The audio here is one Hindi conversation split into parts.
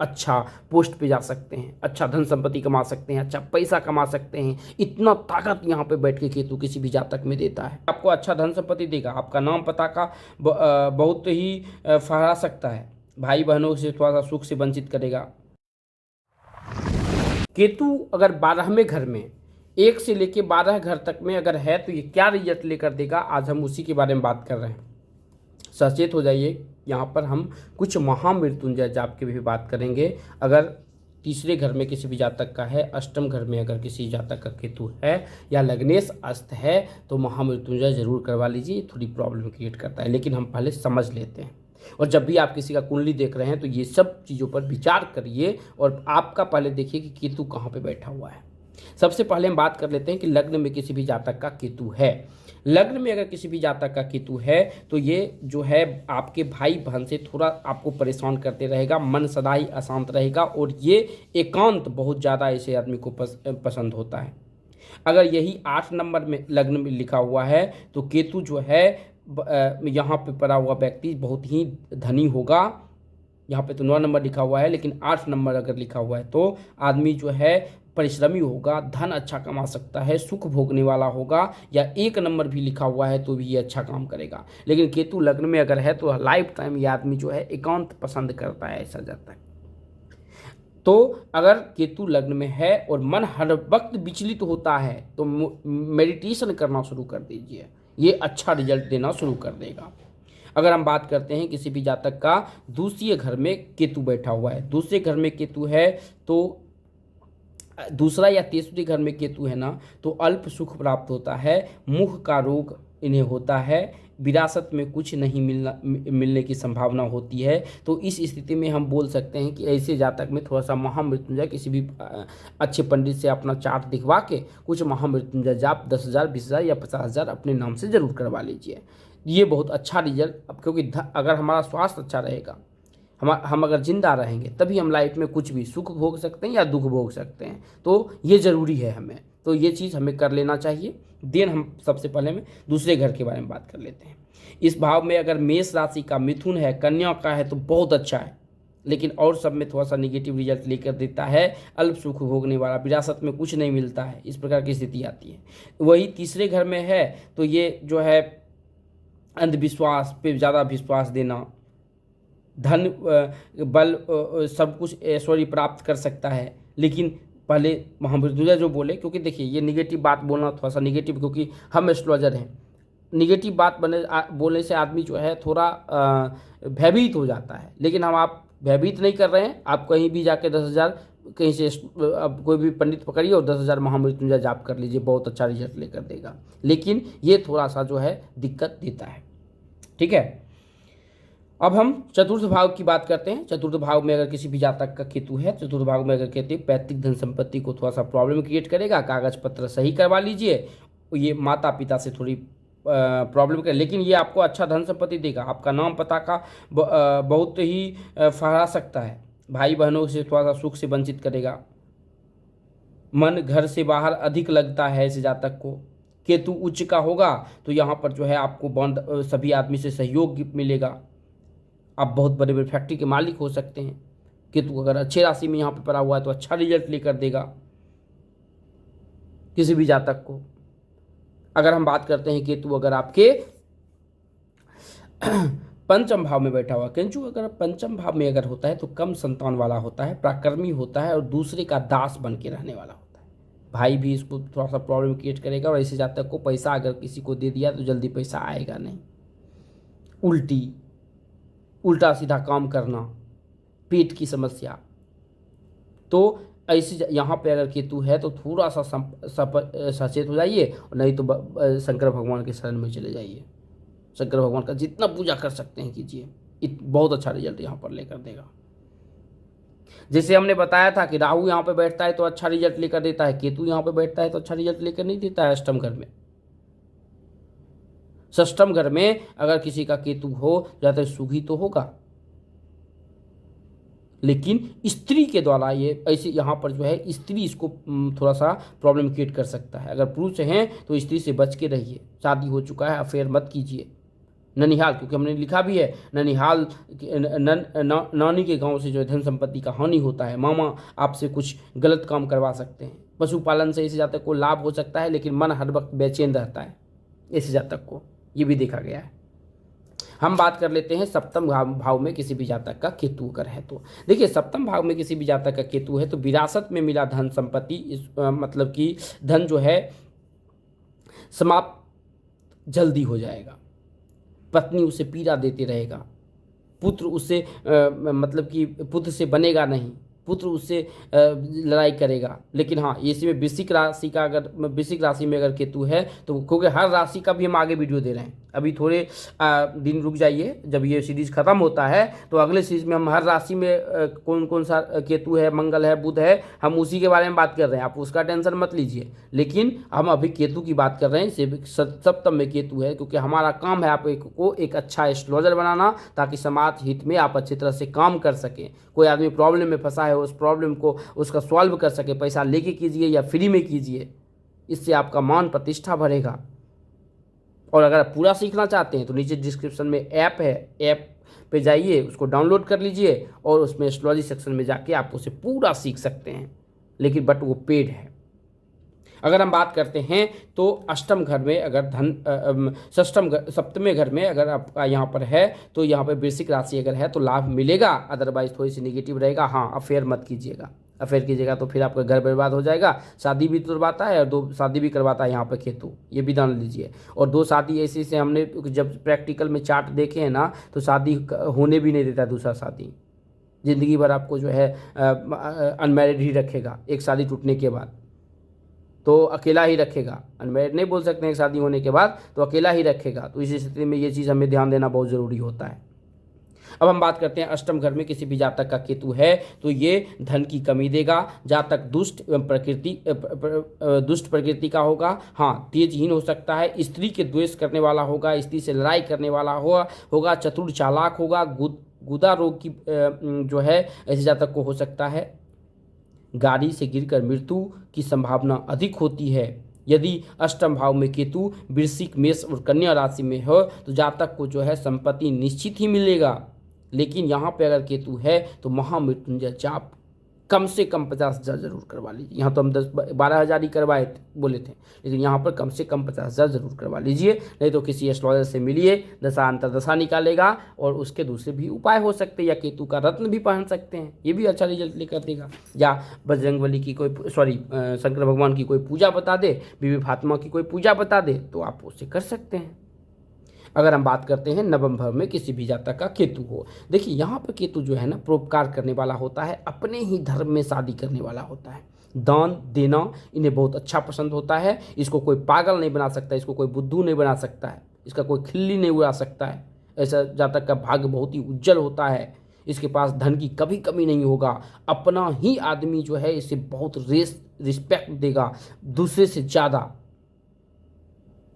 अच्छा पोस्ट पे जा सकते हैं, अच्छा धन संपत्ति कमा सकते हैं, अच्छा पैसा कमा सकते हैं। इतना ताकत यहाँ पे बैठ के केतु किसी भी जातक में देता है। आपको अच्छा धन संपत्ति देगा, आपका नाम पता का बहुत ही फहरा सकता है, भाई बहनों से थोड़ा सा सुख से वंचित करेगा। केतु अगर 12वें घर में 1 से लेके 12 घर तक में अगर है तो ये क्या रिजल्ट लेकर देगा, आज हम उसी के बारे में बात कर रहे हैं। सचेत हो जाइए, यहाँ पर हम कुछ महामृत्युंजय जाप की भी बात करेंगे। अगर तीसरे घर में किसी भी जातक का है, अष्टम घर में अगर किसी जातक का केतु है या लग्नेश अस्त है तो महामृत्युंजय जरूर करवा लीजिए। थोड़ी प्रॉब्लम क्रिएट करता है, लेकिन हम पहले समझ लेते हैं। और जब भी आप किसी का कुंडली देख रहे हैं तो ये सब चीज़ों पर विचार करिए और आपका पहले देखिए कि केतु कहाँ पर बैठा हुआ है। सबसे पहले हम बात कर लेते हैं कि लग्न में किसी भी जातक का केतु है। लग्न में अगर किसी भी जातक का केतु है तो ये जो है आपके भाई बहन से थोड़ा आपको परेशान करते रहेगा, मन सदा ही अशांत रहेगा और ये एकांत बहुत ज़्यादा ऐसे आदमी को पसंद होता है। अगर यही 8 नंबर में लग्न में लिखा हुआ है तो केतु जो है यहाँ पे पड़ा हुआ व्यक्ति बहुत ही धनी होगा। यहाँ पे तो 9 नंबर लिखा हुआ है, लेकिन 8 नंबर अगर लिखा हुआ है तो आदमी जो है परिश्रमी होगा, धन अच्छा कमा सकता है, सुख भोगने वाला होगा। या 1 नंबर भी लिखा हुआ है तो भी ये अच्छा काम करेगा। लेकिन केतु लग्न में अगर है तो लाइफ टाइम ये आदमी जो है एकांत पसंद करता है, ऐसा जाता है। तो अगर केतु लग्न में है और मन हर वक्त विचलित होता है तो मेडिटेशन करना शुरू कर दीजिए, ये अच्छा रिजल्ट देना शुरू कर देगा। अगर हम बात करते हैं किसी भी जातक का दूसरे घर में केतु बैठा हुआ है, दूसरे घर में केतु है तो दूसरा या तीसरे घर में केतु है ना तो अल्प सुख प्राप्त होता है, मुख का रोग इन्हें होता है, विरासत में कुछ नहीं मिलने की संभावना होती है। तो इस स्थिति में हम बोल सकते हैं कि ऐसे जातक में थोड़ा सा महामृत्युंजय किसी भी अच्छे पंडित से अपना चार्ट दिखवा के कुछ महामृत्युंजय जाप 10,000, 20,000 या 50,000 अपने नाम से जरूर करवा लीजिए। ये बहुत अच्छा रिजल्ट, अब क्योंकि अगर हमारा स्वास्थ्य अच्छा रहेगा, हम अगर जिंदा रहेंगे तभी हम लाइफ में कुछ भी सुख भोग सकते हैं या दुख भोग सकते हैं। तो ये ज़रूरी है हमें, तो ये चीज़ हमें कर लेना चाहिए। देन हम सबसे पहले में दूसरे घर के बारे में बात कर लेते हैं। इस भाव में अगर मेष राशि का, मिथुन है, कन्या का है तो बहुत अच्छा है, लेकिन और सब में थोड़ा सा निगेटिव रिजल्ट लेकर देता है। अल्प सुख भोगने वाला, विरासत में कुछ नहीं मिलता है, इस प्रकार की स्थिति आती है। वही तीसरे घर में है तो ये जो है अंधविश्वास पे ज़्यादा विश्वास देना, धन बल सब कुछ ऐश्वर्य प्राप्त कर सकता है। लेकिन पहले महामृत्युंजय जो बोले, क्योंकि देखिए ये निगेटिव बात बोलना थोड़ा सा निगेटिव, क्योंकि हम एस्ट्रोलॉजर हैं, निगेटिव बात बोलने से आदमी जो है थोड़ा भयभीत हो जाता है। लेकिन आप भयभीत नहीं कर रहे हैं। आप कहीं भी जाके 10,000 कहीं से अब कोई भी पंडित पकड़िए और 10,000 महामृत्युंजय जाप कर लीजिए, बहुत अच्छा रिजल्ट लेकर देगा। लेकिन ये थोड़ा सा जो है दिक्कत देता है, ठीक है। अब हम चतुर्थ भाव की बात करते हैं। चतुर्थ भाव में अगर किसी भी जातक का केतु है, चतुर्थ भाव में अगर कहते हैं पैतृक धन संपत्ति को थोड़ा सा प्रॉब्लम क्रिएट करेगा, कागज पत्र सही करवा लीजिए। ये माता पिता से थोड़ी प्रॉब्लम करे, लेकिन ये आपको अच्छा धन संपत्ति देगा, आपका नाम पता का बहुत ही फहरा सकता है, भाई बहनों से थोड़ा सा सुख से वंचित करेगा, मन घर से बाहर अधिक लगता है ऐसे जातक को। केतु उच्च का होगा तो यहाँ पर जो है आपको सभी आदमी से सहयोग मिलेगा, आप बहुत बड़े बड़े फैक्ट्री के मालिक हो सकते हैं। केतु अगर अच्छे राशि में यहाँ पे पड़ा हुआ है तो अच्छा रिजल्ट लेकर देगा किसी भी जातक को। अगर हम बात करते हैं केतु अगर आपके पंचम भाव में बैठा हुआ, केतु अगर पंचम भाव में अगर होता है तो कम संतान वाला होता है, पराक्रमी होता है और दूसरे का दास बन के रहने वाला होता है। भाई भी इसको थोड़ा सा प्रॉब्लम क्रिएट करेगा। और ऐसे जातक को पैसा अगर किसी को दे दिया तो जल्दी पैसा आएगा नहीं, उल्टा सीधा काम करना, पेट की समस्या। तो ऐसे यहाँ पे अगर केतु है तो थोड़ा सा सचेत हो जाइए, और नहीं तो शंकर भगवान के शरण में चले जाइए। शंकर भगवान का जितना पूजा कर सकते हैं कीजिए, बहुत अच्छा रिजल्ट यहाँ पर लेकर देगा। जैसे हमने बताया था कि राहु यहाँ पे बैठता है तो अच्छा रिजल्ट लेकर देता है, केतु यहाँ पे बैठता है तो अच्छा रिजल्ट लेकर नहीं देता है। अष्टम घर में, षष्ठम घर में अगर किसी का केतु हो जाता है सुखी तो होगा, लेकिन स्त्री के द्वारा ये ऐसे यहाँ पर जो है स्त्री इसको थोड़ा सा प्रॉब्लम क्रिएट कर सकता है। अगर पुरुष हैं तो स्त्री से बच के रहिए, शादी हो चुका है अफेयर मत कीजिए, ननिहाल, क्योंकि हमने लिखा भी है ननिहाल नानी के गांव से जो है धन संपत्ति का हानि होता है, मामा आपसे कुछ गलत काम करवा सकते हैं। पशुपालन से ऐसे जातक को लाभ हो सकता है, लेकिन मन हर वक्त बेचैन रहता है ऐसे जातक को, ये भी देखा गया है। हम बात कर लेते हैं सप्तम भाव में किसी भी जातक का केतु अगर है तो। देखिए सप्तम भाव में किसी भी जातक का केतु है तो विरासत में मिला धन संपत्ति मतलब कि धन जो है समाप्त जल्दी हो जाएगा। पत्नी उसे पीड़ा देते रहेगा, पुत्र उससे मतलब कि पुत्र से बनेगा नहीं, पुत्र उससे लड़ाई करेगा। लेकिन हाँ, इसमें वृश्चिक राशि का अगर वृश्चिक राशि में अगर केतु है तो, क्योंकि हर राशि का भी हम आगे वीडियो दे रहे हैं, अभी थोड़े दिन रुक जाइए, जब ये सीरीज खत्म होता है तो अगले सीरीज में हम हर राशि में कौन कौन सा केतु है, मंगल है, बुध है, हम उसी के बारे में बात कर रहे हैं, आप उसका टेंशन मत लीजिए। लेकिन हम अभी केतु की बात कर रहे हैं, सप्तम में केतु है, क्योंकि हमारा काम है आपको एक अच्छा एस्ट्रोलॉजर बनाना, ताकि समाज हित में आप अच्छी तरह से काम कर सकें। कोई आदमी प्रॉब्लम में फंसा है, उस प्रॉब्लम को उसका सॉल्व कर सके, पैसा लेके कीजिए या फ्री में कीजिए, इससे आपका मान प्रतिष्ठा बढ़ेगा। और अगर आप पूरा सीखना चाहते हैं तो नीचे डिस्क्रिप्शन में ऐप है, ऐप पे जाइए, उसको डाउनलोड कर लीजिए और उसमें एस्ट्रोलॉजी सेक्शन में जाके आप उसे पूरा सीख सकते हैं, लेकिन बट वो पेड है। अगर हम बात करते हैं तो अष्टम घर में अगर धन सप्तमें घर में अगर आपका यहाँ पर है तो यहाँ पर वृश्चिक राशि अगर है तो लाभ मिलेगा, अदरवाइज थोड़ी सी नेगेटिव रहेगा। हाँ, अफेयर मत कीजिएगा, अफेयर कीजिएगा तो फिर आपका घर बर्बाद हो जाएगा। शादी भी तुड़वाता है और 2 शादी भी करवाता है यहाँ पर केतु, ये भी जान लीजिए। और 2 शादी ऐसे से हमने जब प्रैक्टिकल में चार्ट देखे हैं ना तो शादी होने भी नहीं देता दूसरा शादी, ज़िंदगी भर आपको जो है अनमैरिड ही रखेगा। एक शादी टूटने के बाद तो अकेला ही रखेगा, अनमैरिड नहीं बोल सकते हैं, शादी होने के बाद तो अकेला ही रखेगा। तो इस स्थिति में ये चीज़ हमें ध्यान देना बहुत ज़रूरी होता है। अब हम बात करते हैं अष्टम घर में किसी भी जातक का केतु है तो ये धन की कमी देगा। जातक दुष्ट प्रकृति का होगा, हाँ तेजहीन हो सकता है, स्त्री के द्वेष करने वाला होगा, स्त्री से लड़ाई करने वाला होगा, चतुर चालाक होगा, गुदा रोग की जो है ऐसे जातक को हो सकता है। गाड़ी से गिरकर मृत्यु की संभावना अधिक होती है। यदि अष्टम भाव में केतु वृश्चिक, मेष और कन्या राशि में हो तो जातक को जो है संपत्ति निश्चित ही मिलेगा। लेकिन यहाँ पे अगर केतु है तो महामृत्युंजय जाप कम से कम 50,000 जरूर करवा लीजिए। यहाँ तो हम 12 हज़ार ही करवाए बोले थे, लेकिन यहाँ पर कम से कम 50,000 जरूर करवा लीजिए। नहीं तो किसी एस्ट्रोलॉजर से मिलिए, दशा अंतरदशा निकालेगा और उसके दूसरे भी उपाय हो सकते हैं, या केतु का रत्न भी पहन सकते हैं, ये भी अच्छा रिजल्ट लेकर देगा। या बजरंगबली की कोई शंकर भगवान की कोई पूजा बता दे, बीबी फातिमा की कोई पूजा बता दे तो आप उसे कर सकते हैं। अगर हम बात करते हैं नवम भाव में किसी भी जातक का केतु हो, देखिए यहाँ पर केतु जो है ना परोपकार करने वाला होता है, अपने ही धर्म में शादी करने वाला होता है। दान देना इन्हें बहुत अच्छा पसंद होता है। इसको कोई पागल नहीं बना सकता, इसको कोई बुद्धू नहीं बना सकता है, इसका कोई खिल्ली नहीं उड़ा सकता है। ऐसा जातक का भाग्य बहुत ही उज्जवल होता है। इसके पास धन की कभी कमी नहीं होगा। अपना ही आदमी जो है इसे बहुत रिस्पेक्ट देगा, दूसरे से ज़्यादा।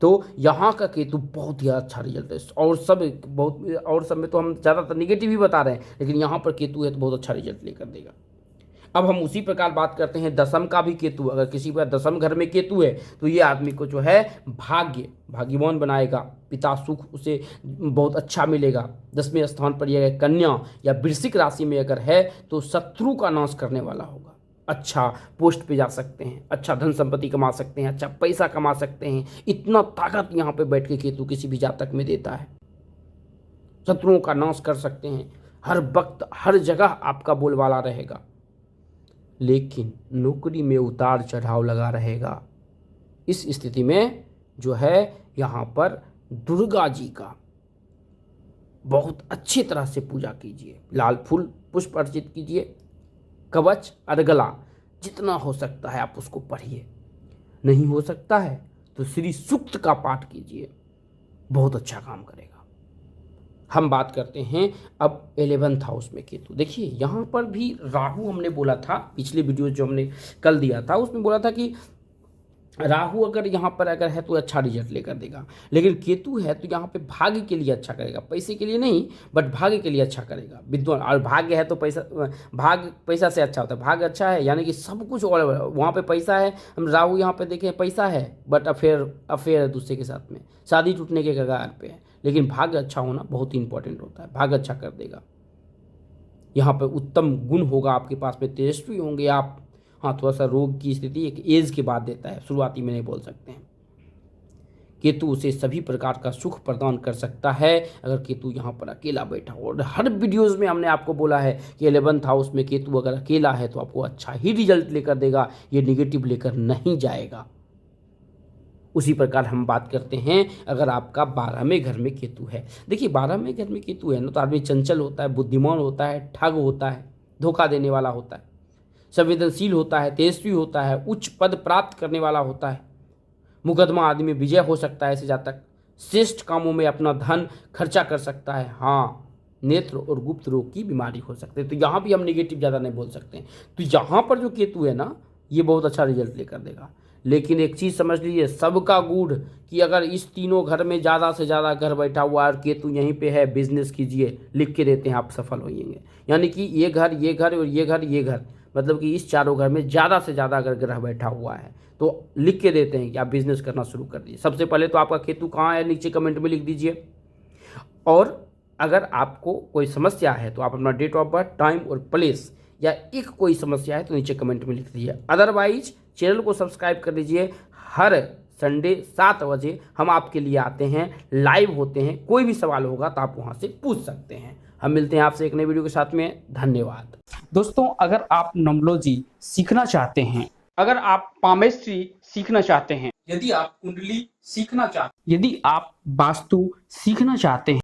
तो यहाँ का केतु बहुत ही अच्छा रिजल्ट है। और सब में तो हम ज़्यादातर निगेटिव ही बता रहे हैं, लेकिन यहाँ पर केतु है तो बहुत अच्छा रिजल्ट लेकर देगा। अब हम उसी प्रकार बात करते हैं दशम का भी केतु। अगर किसी का दशम घर में केतु है तो ये आदमी को जो है भाग्यवान बनाएगा, पिता सुख उसे बहुत अच्छा मिलेगा। 10वें स्थान पर यह कन्या या वृश्चिक राशि में अगर है तो शत्रु का नाश करने वाला होगा। अच्छा पोस्ट पे जा सकते हैं, अच्छा धन संपत्ति कमा सकते हैं, अच्छा पैसा कमा सकते हैं। इतना ताकत यहाँ पे बैठ के केतु किसी भी जातक में देता है। शत्रुओं का नाश कर सकते हैं, हर वक्त हर जगह आपका बोलबाला रहेगा। लेकिन नौकरी में उतार चढ़ाव लगा रहेगा। इस स्थिति में जो है यहाँ पर दुर्गा जी का बहुत अच्छी तरह से पूजा कीजिए, लाल फूल पुष्प अर्चित कीजिए, कवच अर्गला जितना हो सकता है आप उसको पढ़िए। नहीं हो सकता है तो श्री सूक्त का पाठ कीजिए, बहुत अच्छा काम करेगा। हम बात करते हैं अब 11th हाउस में केतु। देखिए यहाँ पर भी राहु हमने बोला था, पिछले वीडियो जो हमने कल दिया था उसमें बोला था कि राहु अगर यहाँ पर अगर है तो अच्छा रिजल्ट लेकर देगा। लेकिन केतु है तो यहाँ पे भाग्य के लिए अच्छा करेगा, पैसे के लिए नहीं बट भाग्य के लिए अच्छा करेगा। विद्वान और भाग्य है तो पैसा से अच्छा होता है। भाग्य अच्छा है यानी कि सब कुछ, और वहाँ पे पैसा है। हम राहु यहाँ पे देखें पैसा है बट अफेयर है दूसरे के साथ में, शादी टूटने के कगार पे है। लेकिन भाग्य अच्छा होना बहुत ही इंपॉर्टेंट होता है, भाग्य अच्छा कर देगा। यहाँ पर उत्तम गुण होगा आपके पास में, तेजस्वी होंगे आप। हाँ, थोड़ा सा रोग की स्थिति एक एज के बाद देता है, शुरुआती में नहीं बोल सकते हैं। केतु उसे सभी प्रकार का सुख प्रदान कर सकता है अगर केतु यहाँ पर अकेला बैठा हो। और हर वीडियोज़ में हमने आपको बोला है कि 11th हाउस में केतु अगर अकेला है तो आपको अच्छा ही रिजल्ट लेकर देगा, ये निगेटिव लेकर नहीं जाएगा। उसी प्रकार हम बात करते हैं अगर आपका 12वें घर में केतु है। देखिए 12वें घर में केतु है ना, तो आदमी चंचल होता है, बुद्धिमान होता है, ठग होता है, धोखा देने वाला होता है, संवेदनशील होता है, तेजस्वी होता है, उच्च पद प्राप्त करने वाला होता है, मुकदमा आदि में विजय हो सकता है ऐसे जातक, श्रेष्ठ कामों में अपना धन खर्चा कर सकता है। हाँ, नेत्र और गुप्त रोग की बीमारी हो सकती है, तो यहाँ भी हम निगेटिव ज़्यादा नहीं बोल सकते हैं। तो यहाँ पर जो केतु है ना, ये बहुत अच्छा रिजल्ट लेकर देगा। लेकिन एक चीज़ समझ लीजिए, सबका गूढ़ कि अगर इस तीनों घर में ज़्यादा से ज़्यादा घर बैठा हुआ है और केतु यहीं पे है, बिजनेस कीजिए, लिख के देते हैं आप सफल होइएंगे। यानी कि ये घर, ये घर और ये घर, ये घर, मतलब कि इस चारों घर में ज़्यादा से ज़्यादा अगर ग्रह बैठा हुआ है तो लिख के देते हैं कि आप बिजनेस करना शुरू कर दीजिए। सबसे पहले तो आपका केतु कहाँ है, नीचे कमेंट में लिख दीजिए। और अगर आपको कोई समस्या है तो आप अपना डेट ऑफ बर्थ, टाइम और प्लेस, या एक कोई समस्या है तो नीचे कमेंट में लिख दीजिए। अदरवाइज चैनल को सब्सक्राइब कर दीजिए। हर संडे 7 बजे हम आपके लिए आते हैं, लाइव होते हैं। कोई भी सवाल होगा तो आप वहाँ से पूछ सकते हैं। हम मिलते हैं आपसे एक नई वीडियो के साथ में। धन्यवाद दोस्तों, अगर आप न्यूमरोलॉजी सीखना चाहते हैं, अगर आप पामेस्ट्री सीखना चाहते हैं, यदि आप कुंडली सीखना चाहते हैं, यदि आप वास्तु सीखना चाहते हैं,